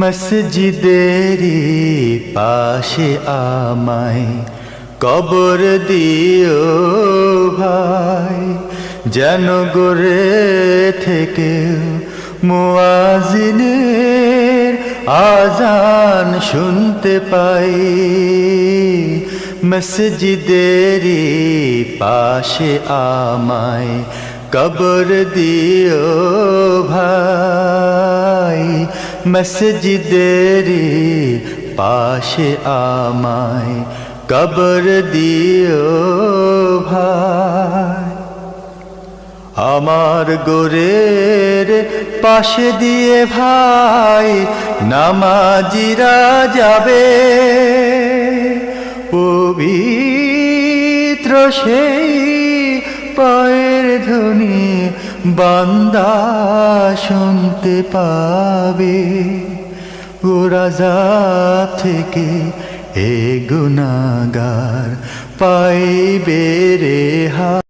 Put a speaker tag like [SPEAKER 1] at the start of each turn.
[SPEAKER 1] মসজিদেরি পাশে আমায় কবর দিও ভাই, যেন গড়ে থেকে মুয়াজ্জিনের আজান শুনতে পাই। মসজিদেরি পাশে আমায় কবর দিও ভাই, মসজিদেরি পাশে আমায় কবর দিও ভাই। আমার গোরের পাশে দিয়ে ভাই নামাজিরা যাবে, পবিত্র সেই পায়ের ধ্বনি বান্দা শুনতে পাবে। আযাব থেকে এ গুনাহগার পাইবে রেহাই।